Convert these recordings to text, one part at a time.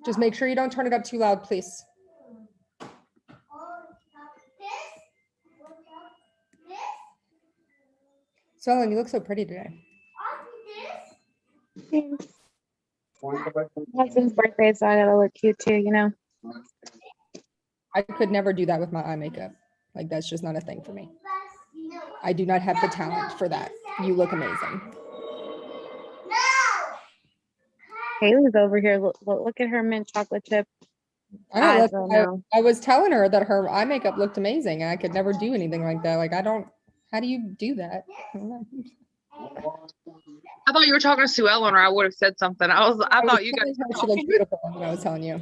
Just make sure you don't turn it up too loud, please. So Ellen, you look so pretty today. Thanks. My husband's birthday, so I gotta look cute too, you know. I could never do that with my eye makeup. Like, that's just not a thing for me. I do not have the talent for that. You look amazing. Haley's over here. Look at her mint chocolate chip. I was telling her that her eye makeup looked amazing and I could never do anything like that. Like, how do you do that? I thought you were talking to Sue Ellen, or I would have said something. I thought you guys. She looks beautiful. I was telling you.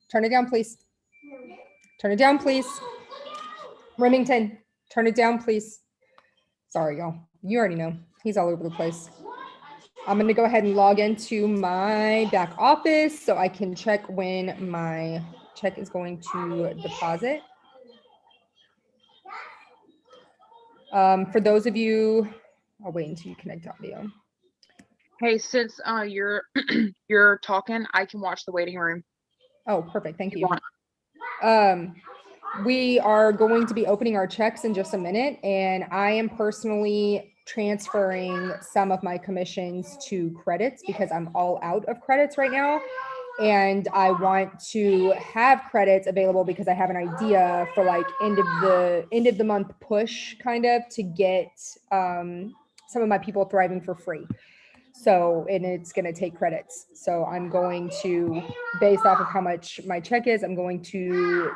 Turn it down, please. Turn it down, please. Remington, turn it down, please. Sorry, y'all. You already know. He's all over the place. I'm going to go ahead and log into my back office so I can check when my check is going to deposit. For those of you, I'll wait until you connect audio. Hey, since you're talking, I can watch the waiting room. Oh, perfect. Thank you. We are going to be opening our checks in just a minute, and I am personally transferring some of my commissions to credits because I'm all out of credits right now. And I want to have credits available because I have an idea for like end of the month push kind of to get some of my people thriving for free. So, and it's going to take credits. So I'm going to, based off of how much my check is, I'm going to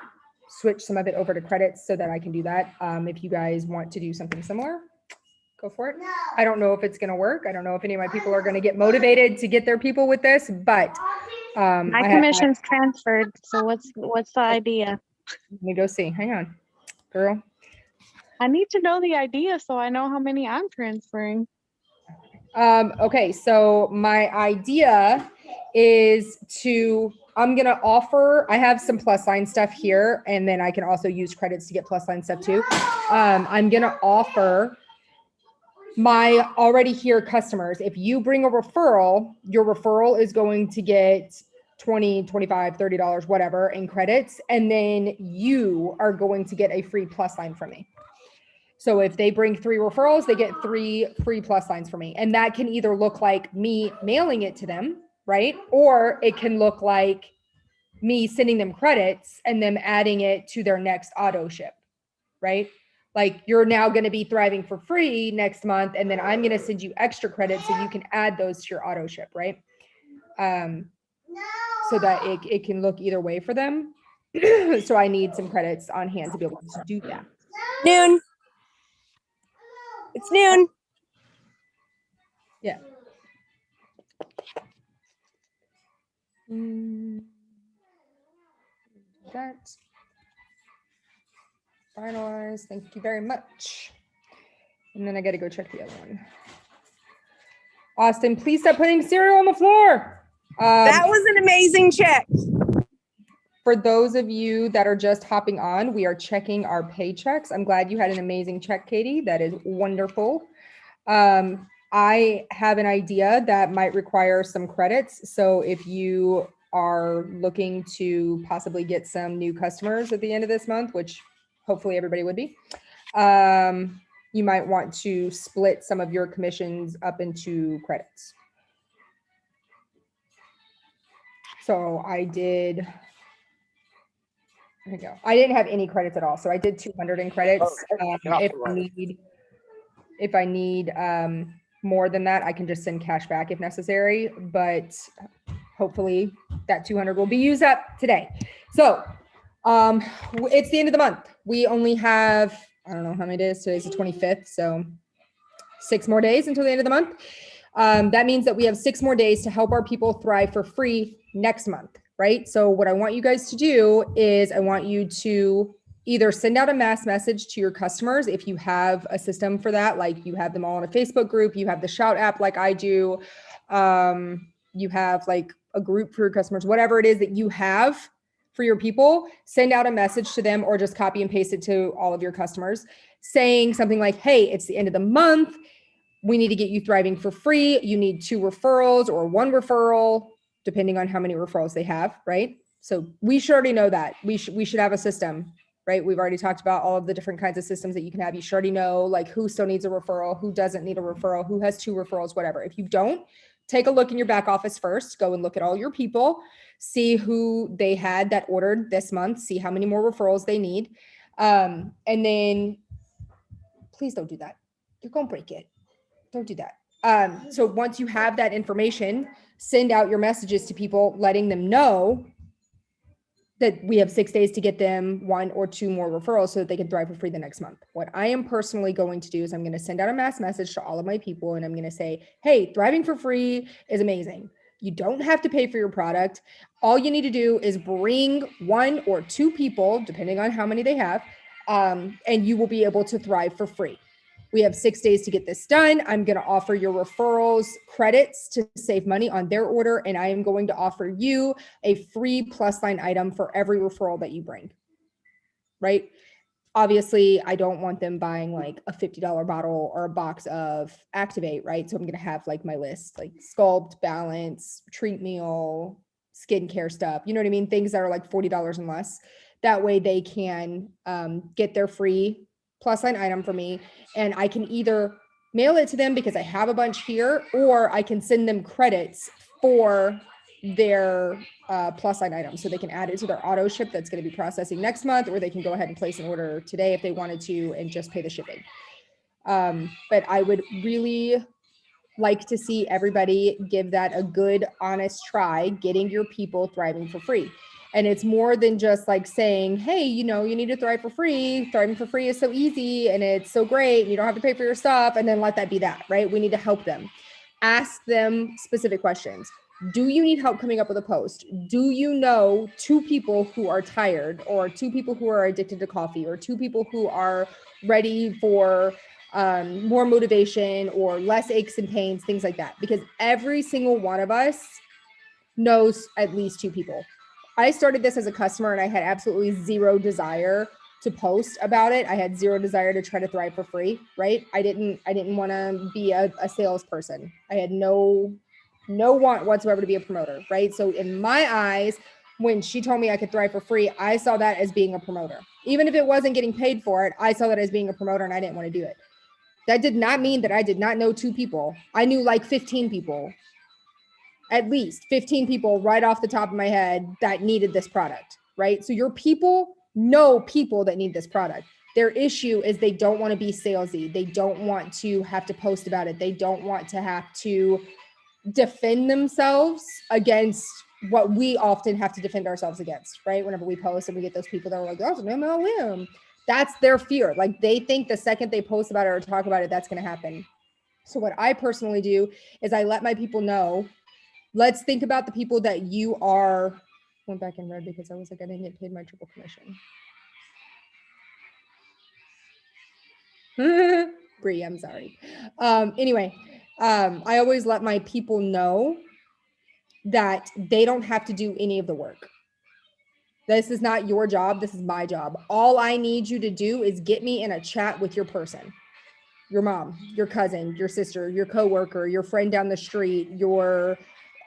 switch some of it over to credits so that I can do that. If you guys want to do something similar, go for it. I don't know if it's going to work. I don't know if any of my people are going to get motivated to get their people with this, but my commission's transferred. So what's the idea? Let me go see. Hang on, girl. I need to know the idea so I know how many I'm transferring. Okay, so my idea is I'm going to offer, I have some plus sign stuff here, and then I can also use credits to get plus sign stuff too. I'm going to offer my already here customers, if you bring a referral, your referral is going to get $20, $25, $30, whatever in credits. And then you are going to get a free plus sign from me. So if they bring 3 referrals, they get 3 free plus signs from me. And that can either look like me mailing it to them, right? Or it can look like me sending them credits and them adding it to their next auto ship, right? Like, you're now going to be thriving for free next month, and then I'm going to send you extra credits so you can add those to your auto ship, right? So that it can look either way for them. So I need some credits on hand to be able to do that. Noon. It's noon. Yeah. That. Finalized. Thank you very much. And then I got to go check the other one. Austin, please stop putting cereal on the floor. That was an amazing check. For those of you that are just hopping on, we are checking our paychecks. I'm glad you had an amazing check, Katie. That is wonderful. I have an idea that might require some credits. So if you are looking to possibly get some new customers at the end of this month, which hopefully everybody would be, you might want to split some of your commissions up into credits. So I did, there you go. I didn't have any credits at all. So I did 200 in credits. If I need more than that, I can just send cash back if necessary, but hopefully that 200 will be used up today. So it's the end of the month. We only have, I don't know how many days. Today's the 25th. So 6 more days until the end of the month. That means that we have 6 more days to help our people thrive for free next month, right? So what I want you guys to do is I want you to either send out a mass message to your customers if you have a system for that, like you have them all in a Facebook group, you have the Shout app like I do, you have like a group for your customers, whatever it is that you have for your people, send out a message to them or just copy and paste it to all of your customers saying something like, hey, it's the end of the month. We need to get you thriving for free. You need 2 referrals or 1 referral. depending on how many referrals they have, right? So we should already know that. We should have a system, right? We've already talked about all of the different kinds of systems that you can have. You should already know like who still needs a referral, who doesn't need a referral, who has 2 referrals, whatever. If you don't, take a look in your back office first, go and look at all your people, see who they had that ordered this month, see how many more referrals they need. And then please don't do that. You're going to break it. Don't do that. So once you have that information, send out your messages to people, letting them know that we have 6 days to get them 1 or 2 more referrals so that they can thrive for free the next month. What I am personally going to do is I'm going to send out a mass message to all of my people and I'm going to say, hey, thriving for free is amazing. You don't have to pay for your product. All you need to do is bring 1 or 2 people, depending on how many they have, and you will be able to thrive for free. We have 6 days to get this done. I'm going to offer your referrals credits to save money on their order. And I am going to offer you a free plus line item for every referral that you bring, right? Obviously, I don't want them buying like a $50 bottle or a box of Activate, right? So I'm going to have like my list, like Sculpt, Balance, Treat Meal, skincare stuff. You know what I mean? Things that are like $40 and less. That way they can get their free plus line item for me. And I can either mail it to them because I have a bunch here, or I can send them credits for their plus line item. So they can add it to their auto ship that's going to be processing next month, or they can go ahead and place an order today if they wanted to and just pay the shipping. But I would really like to see everybody give that a good, honest try, getting your people thriving for free. And it's more than just like saying, hey, you know, you need to thrive for free. Thriving for free is so easy and it's so great. And you don't have to pay for your stuff. And then let that be that, right? We need to help them. Ask them specific questions. Do you need help coming up with a post? Do you know 2 people who are tired, or 2 people who are addicted to coffee, or 2 people who are ready for more motivation or less aches and pains, things like that? Because every single one of us knows at least 2 people. I started this as a customer and I had absolutely zero desire to post about it. I had zero desire to try to thrive for free, right? I didn't want to be a salesperson. I had no want whatsoever to be a promoter, right? So in my eyes, when she told me I could thrive for free, I saw that as being a promoter. Even if it wasn't getting paid for it, I saw that as being a promoter and I didn't want to do it. That did not mean that I did not know 2 people. I knew like 15 people. At least 15 people right off the top of my head that needed this product, right? So your people know people that need this product. Their issue is they don't want to be salesy. They don't want to have to post about it. They don't want to have to defend themselves against what we often have to defend ourselves against, right? Whenever we post and we get those people that are like, oh, it's an MLM. That's their fear. Like they think the second they post about it or talk about it, that's going to happen. So what I personally do is I let my people know, let's think about the people that you are, went back in red because I was like, I didn't get paid my triple commission. Bree, I'm sorry. Anyway, I always let my people know that they don't have to do any of the work. This is not your job. This is my job. All I need you to do is get me in a chat with your person, your mom, your cousin, your sister, your coworker, your friend down the street, your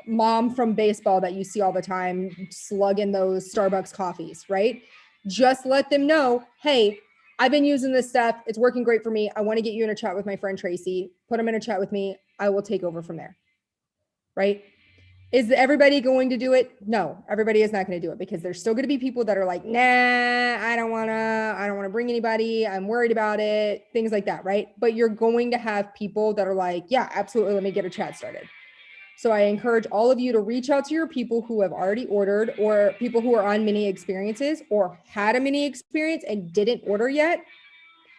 mom from baseball that you see all the time slugging those Starbucks coffees, right? Just let them know, hey, I've been using this stuff. It's working great for me. I want to get you in a chat with my friend Tracy. Put them in a chat with me. I will take over from there, right? Is everybody going to do it? No, everybody is not going to do it because there's still going to be people that are like, nah, I don't want to bring anybody. I'm worried about it. Things like that, right? But you're going to have people that are like, yeah, absolutely. Let me get a chat started. So I encourage all of you to reach out to your people who have already ordered, or people who are on mini experiences or had a mini experience and didn't order yet.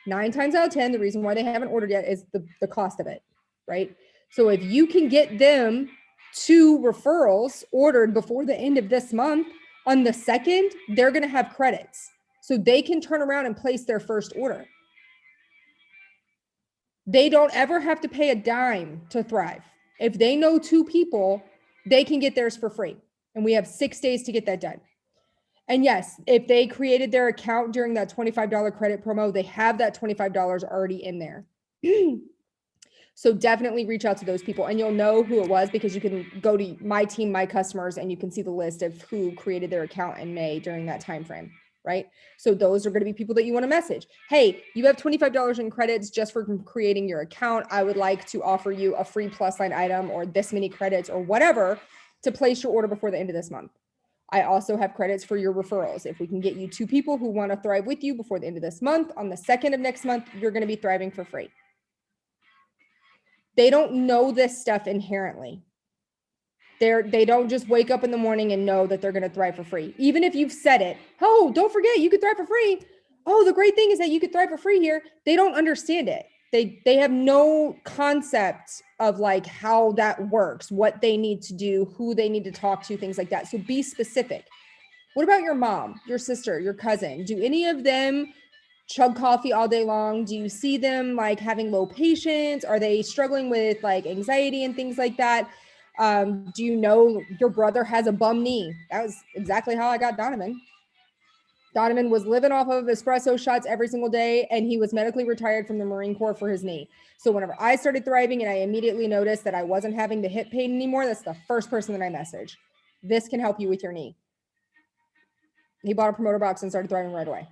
9 times out of 10, the reason why they haven't ordered yet is the cost of it, right? So if you can get them 2 referrals ordered before the end of this month, on the 2nd, they're going to have credits. So they can turn around and place their first order. They don't ever have to pay a dime to thrive. If they know 2 people, they can get theirs for free. And we have 6 days to get that done. And yes, if they created their account during that $25 credit promo, they have that $25 already in there. So definitely reach out to those people, and you'll know who it was because you can go to My Team, My Customers, and you can see the list of who created their account in May during that time frame, right? So those are going to be people that you want to message. Hey, you have $25 in credits just for creating your account. I would like to offer you a free plus line item or this many credits or whatever to place your order before the end of this month. I also have credits for your referrals. If we can get you 2 people who want to thrive with you before the end of this month, on the 2nd of next month, you're going to be thriving for free. They don't know this stuff inherently. They don't just wake up in the morning and know that they're going to thrive for free. Even if you've said it, oh, don't forget you could thrive for free. Oh, the great thing is that you could thrive for free here. They don't understand it. They have no concept of like how that works, what they need to do, who they need to talk to, things like that. So be specific. What about your mom, your sister, your cousin? Do any of them chug coffee all day long? Do you see them like having low patience? Are they struggling with like anxiety and things like that? Do you know your brother has a bum knee? That was exactly how I got Donovan. Donovan was living off of espresso shots every single day, and he was medically retired from the Marine Corps for his knee. So whenever I started thriving and I immediately noticed that I wasn't having the hip pain anymore, that's the first person that I messaged. This can help you with your knee. He bought a promoter box and started thriving right away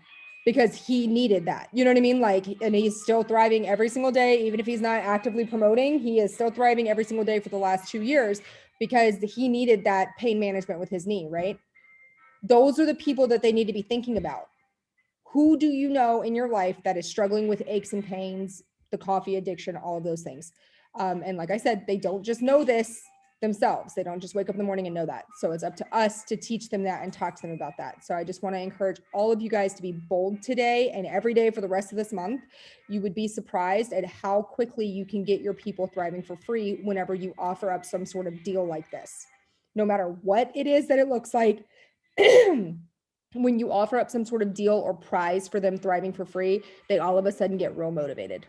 because he needed that. You know what I mean? Like, and he's still thriving every single day. Even if he's not actively promoting, he is still thriving every single day for the last 2 years because he needed that pain management with his knee, right? Those are the people that they need to be thinking about. Who do you know in your life that is struggling with aches and pains, the coffee addiction, all of those things? And like I said, they don't just know this themselves. They don't just wake up in the morning and know that. So it's up to us to teach them that and talk to them about that. So I just want to encourage all of you guys to be bold today and every day for the rest of this month. You would be surprised at how quickly you can get your people thriving for free whenever you offer up some sort of deal like this. No matter what it is that it looks like, when you offer up some sort of deal or prize for them thriving for free, they all of a sudden get real motivated,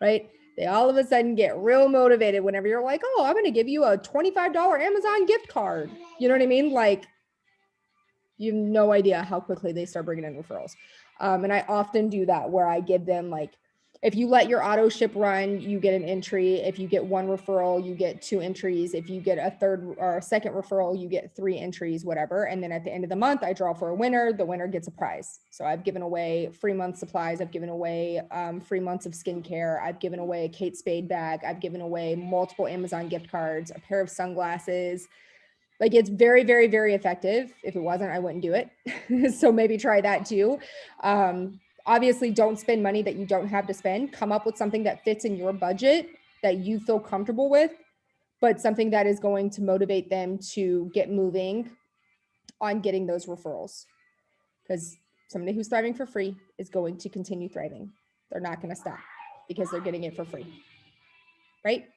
right? They all of a sudden get real motivated whenever you're like, oh, I'm going to give you a $25 Amazon gift card. You know what I mean? Like, you have no idea how quickly they start bringing in referrals. And I often do that where I give them like, if you let your auto ship run, you get an entry. If you get 1 referral, you get 2 entries. If you get a 3rd or a 2nd referral, you get 3 entries, whatever. And then at the end of the month, I draw for a winner. The winner gets a prize. So I've given away free month supplies. I've given away free months of skincare. I've given away a Kate Spade bag. I've given away multiple Amazon gift cards, a pair of sunglasses. Like, it's very, very, very effective. If it wasn't, I wouldn't do it. So maybe try that too. Obviously, don't spend money that you don't have to spend. Come up with something that fits in your budget that you feel comfortable with, but something that is going to motivate them to get moving on getting those referrals. Because somebody who's thriving for free is going to continue thriving. They're not going to stop because they're getting it for free, right?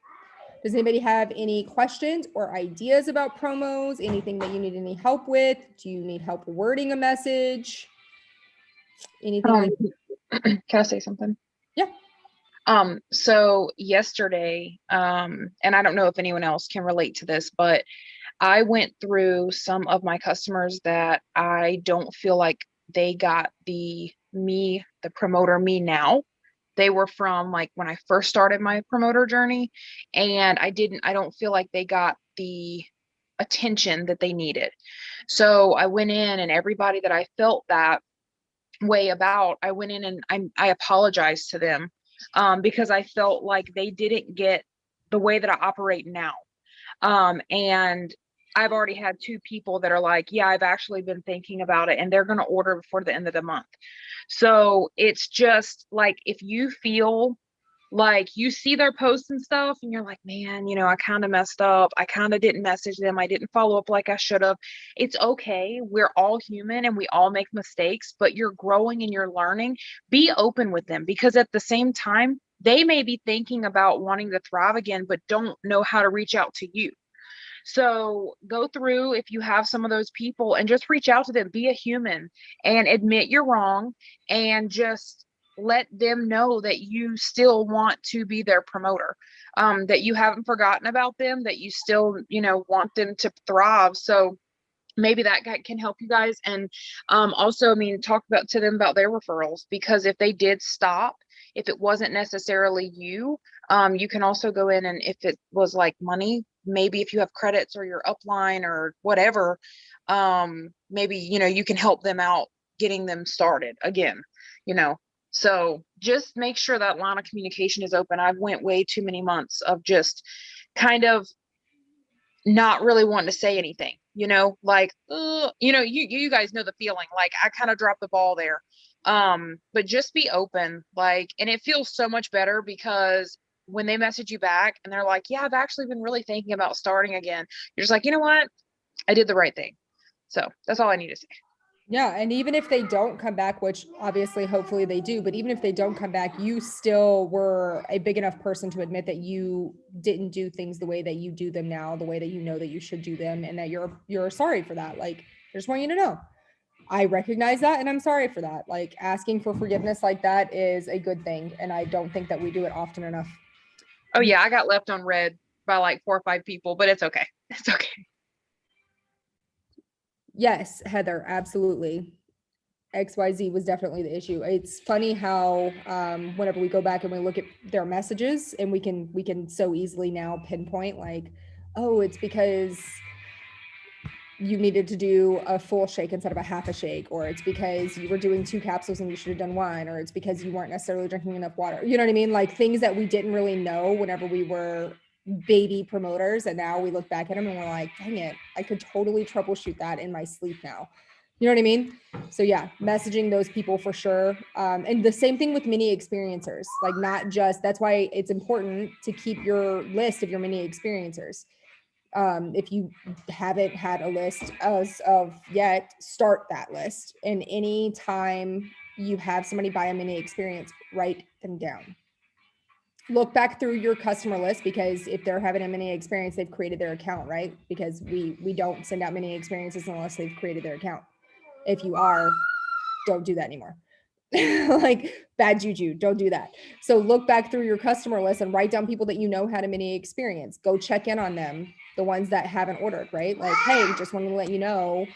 Does anybody have any questions or ideas about promos? Anything that you need any help with? Do you need help wording a message? Anything? Can I say something? Yeah. So yesterday, and I don't know if anyone else can relate to this, but I went through some of my customers that I don't feel like they got the promoter me now. They were from like when I first started my promoter journey, and I don't feel like they got the attention that they needed. So I went in, and everybody that I felt that way about, I went in and I apologized to them because I felt like they didn't get the way that I operate now. And I've already had 2 people that are like, yeah, I've actually been thinking about it, and they're going to order before the end of the month. So it's just like, if you feel like you see their posts and stuff and you're like, man, I kind of messed up. I kind of didn't message them. I didn't follow up like I should have. It's okay. We're all human and we all make mistakes, but you're growing and you're learning. Be open with them, because at the same time, they may be thinking about wanting to thrive again, but don't know how to reach out to you. So go through, if you have some of those people, and just reach out to them. Be a human and admit you're wrong, and just let them know that you still want to be their promoter, that you haven't forgotten about them, that you still, want them to thrive. So maybe that can help you guys. And also, I mean, talk to them about their referrals, because if they did stop, if it wasn't necessarily you, You can also go in, and if it was like money, maybe if you have credits or your upline or whatever, maybe, you can help them out getting them started again, you know. So just make sure that line of communication is open. I've went way too many months of just kind of not really wanting to say anything, like, you guys know the feeling, like I kind of dropped the ball there. But just be open, like, and it feels so much better because when they message you back and they're like, yeah, I've actually been really thinking about starting again. You're just like, you know what? I did the right thing. So that's all I need to say. Yeah. And even if they don't come back, which obviously, hopefully they do, but even if they don't come back, you still were a big enough person to admit that you didn't do things the way that you do them now, the way that you know that you should do them, and that you're sorry for that. Like, I just want you to know, I recognize that and I'm sorry for that. Like, asking for forgiveness like that is a good thing. And I don't think that we do it often enough. Oh yeah, I got left on red by like 4 or 5 people, but it's okay. It's okay. Yes, Heather, absolutely. XYZ was definitely the issue. It's funny how whenever we go back and we look at their messages, and we can so easily now pinpoint, like, oh, it's because you needed to do a full shake instead of a half a shake, or it's because you were doing 2 capsules and you should have done 1, or it's because you weren't necessarily drinking enough water. You know what I mean? Like, things that we didn't really know whenever we were baby promoters, and now we look back at them and we're like, dang it, I could totally troubleshoot that in my sleep now. You know what I mean? So yeah, messaging those people for sure. And the same thing with mini experiencers, like, not just, that's why it's important to keep your list of your mini experiencers. If you haven't had a list as of yet, start that list. And any time you have somebody buy a mini experience, write them down. Look back through your customer list, because if they're having a mini experience, they've created their account, right? Because we don't send out mini experiences unless they've created their account. If you are, don't do that anymore. Like, bad juju, don't do that. So look back through your customer list and write down people that you know had a mini experience. Go check in on them, the ones that haven't ordered, right? Like, hey, just wanted to let you know,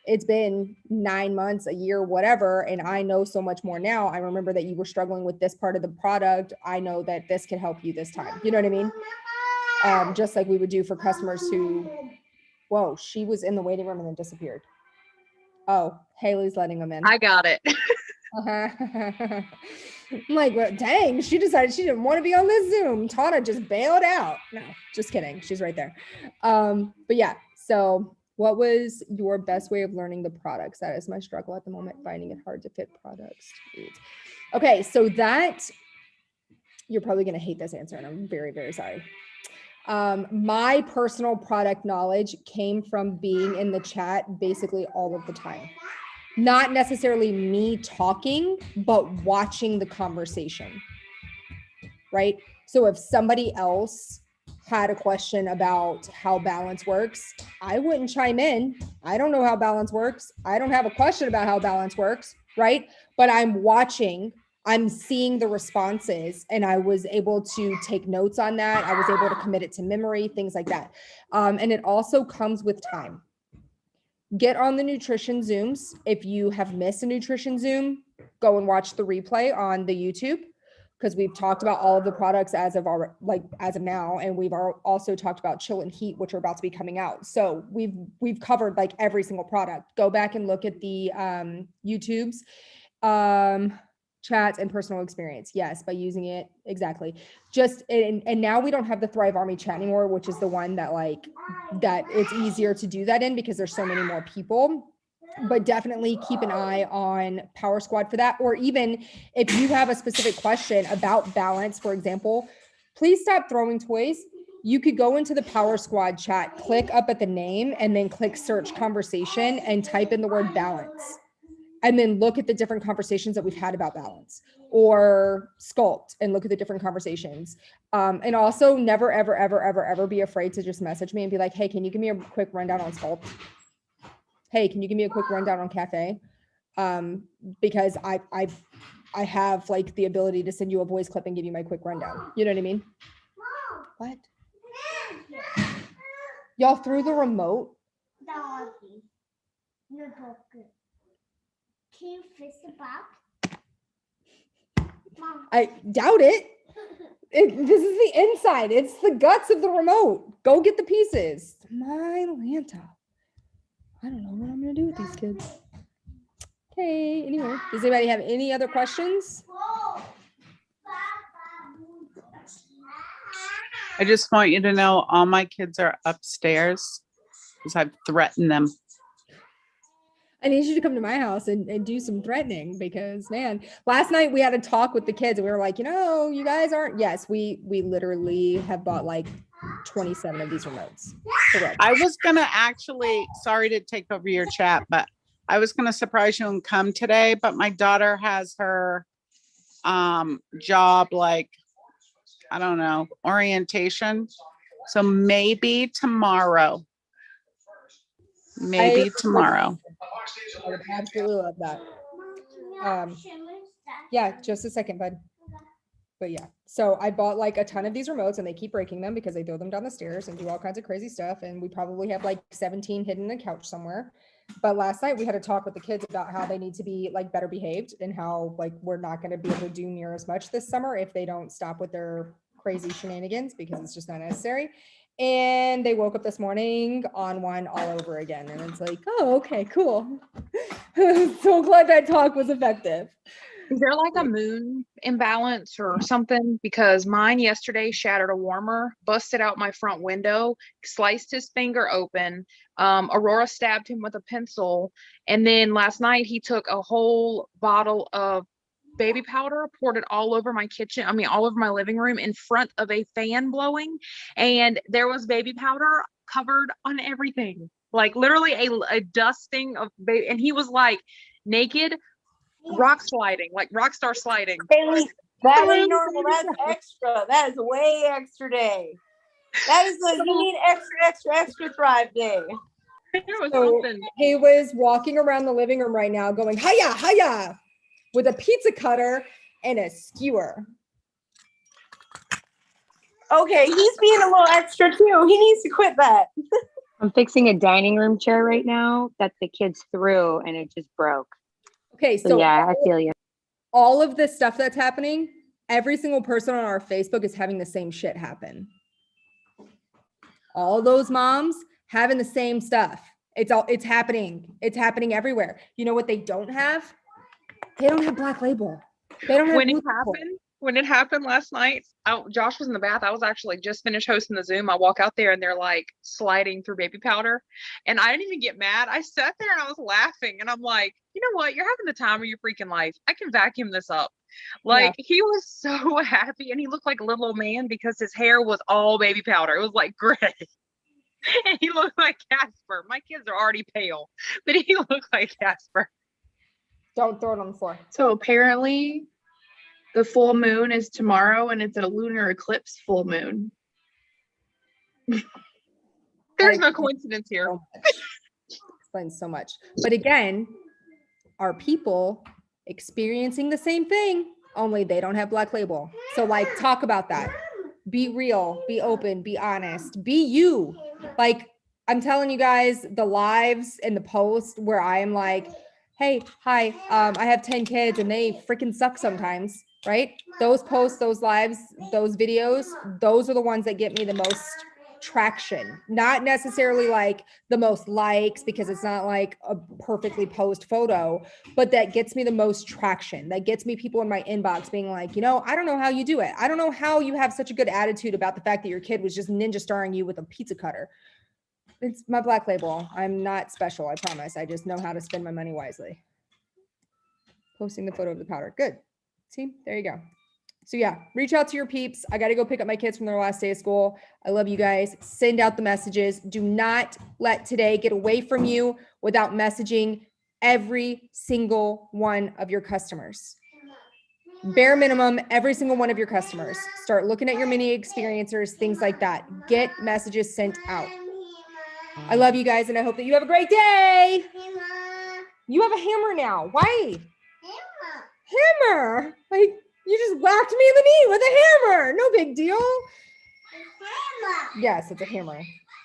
it's been 9 months, a year, whatever, and I know so much more now. I remember that you were struggling with this part of the product. I know that this can help you this time. You know what I mean? Just like we would do for customers who, whoa, she was in the waiting room and then disappeared. Oh, Haley's letting them in. I got it. I'm like, well, dang, she decided she didn't want to be on this Zoom. Tana just bailed out. No, just kidding. She's right there. But yeah, so what was your best way of learning the products? That is my struggle at the moment, finding it hard to fit products. Okay, so that, you're probably going to hate this answer, and I'm very, very sorry. My personal product knowledge came from being in the chat basically all of the time. Not necessarily me talking, but watching the conversation, right? So if somebody else had a question about how balance works, I wouldn't chime in. I don't know how balance works. I don't have a question about how balance works, right? But I'm watching, I'm seeing the responses, and I was able to take notes on that. I was able to commit it to memory, things like that. And it also comes with time. Get on the nutrition Zooms. If you have missed a nutrition Zoom, go and watch the replay on the YouTube, because we've talked about all of the products as of now, and we've also talked about chill and heat, which are about to be coming out. So we've covered like every single product. Go back and look at the YouTubes. Chats and personal experience. Yes, by using it. Exactly. Just, and now we don't have the Thrive Army chat anymore, which is the one that it's easier to do that in because there's so many more people. But definitely keep an eye on Power Squad for that. Or even if you have a specific question about balance, for example, please stop throwing toys. You could go into the Power Squad chat, click up at the name, and then click search conversation and type in the word balance. And then look at the different conversations that we've had about balance, or sculpt, and look at the different conversations. And also never, ever, ever, ever, ever be afraid to just message me and be like, hey, can you give me a quick rundown on sculpt? Hey, can you give me a quick rundown on cafe? Because I have like the ability to send you a voice clip and give you my quick rundown. You know what I mean? What? Y'all threw the remote? Can you fix the box? I doubt it. This is the inside. It's the guts of the remote. Go get the pieces. My Lanta. I don't know what I'm gonna do with these kids. Okay, anyway, does anybody have any other questions? I just want you to know all my kids are upstairs because I've threatened them. I need you to come to my house and do some threatening because, man, last night we had a talk with the kids and we were like, you guys aren't. Yes, we literally have bought like 27 of these remotes. Correct. I was going to actually, sorry to take over your chat, but I was going to surprise you and come today, but my daughter has her job, like, I don't know, orientation. So maybe tomorrow. Maybe tomorrow. I would absolutely love that. Yeah, just a second, bud. But yeah, so I bought like a ton of these remotes and they keep breaking them because they throw them down the stairs and do all kinds of crazy stuff. And we probably have like 17 hidden in a couch somewhere. But last night we had a talk with the kids about how they need to be like better behaved and how like we're not going to be able to do near as much this summer if they don't stop with their crazy shenanigans because it's just not necessary. And they woke up this morning on one all over again. And it's like, oh, okay, cool. So glad that talk was effective. Is there like a moon imbalance or something? Because mine yesterday shattered a warmer, busted out my front window, sliced his finger open. Aurora stabbed him with a pencil. And then last night he took a whole bottle of baby powder, poured it all over my kitchen. I mean, all over my living room in front of a fan blowing. And there was baby powder covered on everything. Like literally a dusting of baby. And he was like naked, rock sliding, like rock star sliding. Haley, that ain't normal. That's extra. That is way extra day. That is what you need, extra thrive day. So he was walking around the living room right now going, hiya, hiya, with a pizza cutter and a skewer. Okay, he's being a little extra too. He needs to quit that. I'm fixing a dining room chair right now that the kids threw and it just broke. Okay, So so yeah, I feel you. all of this stuff that's happening, every single person on our Facebook is having the same shit happen. All those moms having the same stuff. It's happening. It's happening everywhere. You know what they don't have? They don't have Black Label. They don't have when it happened last night, Josh was in the bath. I was actually just finished hosting the Zoom. I walk out there and they're like sliding through baby powder. And I didn't even get mad. I sat there and I was laughing. And I'm like, you know what? You're having the time of your freaking life. I can vacuum this up. Like he was so happy. And he looked like a little old man because his hair was all baby powder. It was like gray. And he looked like Casper. My kids are already pale, but he looked like Casper. Don't throw it on the floor. So apparently the full moon is tomorrow and it's a lunar eclipse full moon. There's no coincidence here. Explains so much. But again, are people experiencing the same thing, only they don't have Black Label. So like, talk about that. Be real, be open, be honest, be you. Like, I'm telling you guys, the lives and the posts where I am like, hey, hi, I have 10 kids and they freaking suck sometimes, right? Those posts, those lives, those videos, those are the ones that get me the most traction. Not necessarily like the most likes because it's not like a perfectly posed photo, but that gets me the most traction. That gets me people in my inbox being like, I don't know how you do it. I don't know how you have such a good attitude about the fact that your kid was just ninja starring you with a pizza cutter. It's my Black Label. I'm not special, I promise. I just know how to spend my money wisely. Posting the photo of the powder. Good. See, there you go. So yeah, reach out to your peeps. I got to go pick up my kids from their last day of school. I love you guys. Send out the messages. Do not let today get away from you without messaging every single one of your customers. Bare minimum, every single one of your customers. Start looking at your mini experiencers, things like that. Get messages sent out. I love you guys, and I hope that you have a great day. You have a hammer now. Why? Hammer. Like, you just whacked me in the knee with a hammer. No big deal. Yes, it's a hammer.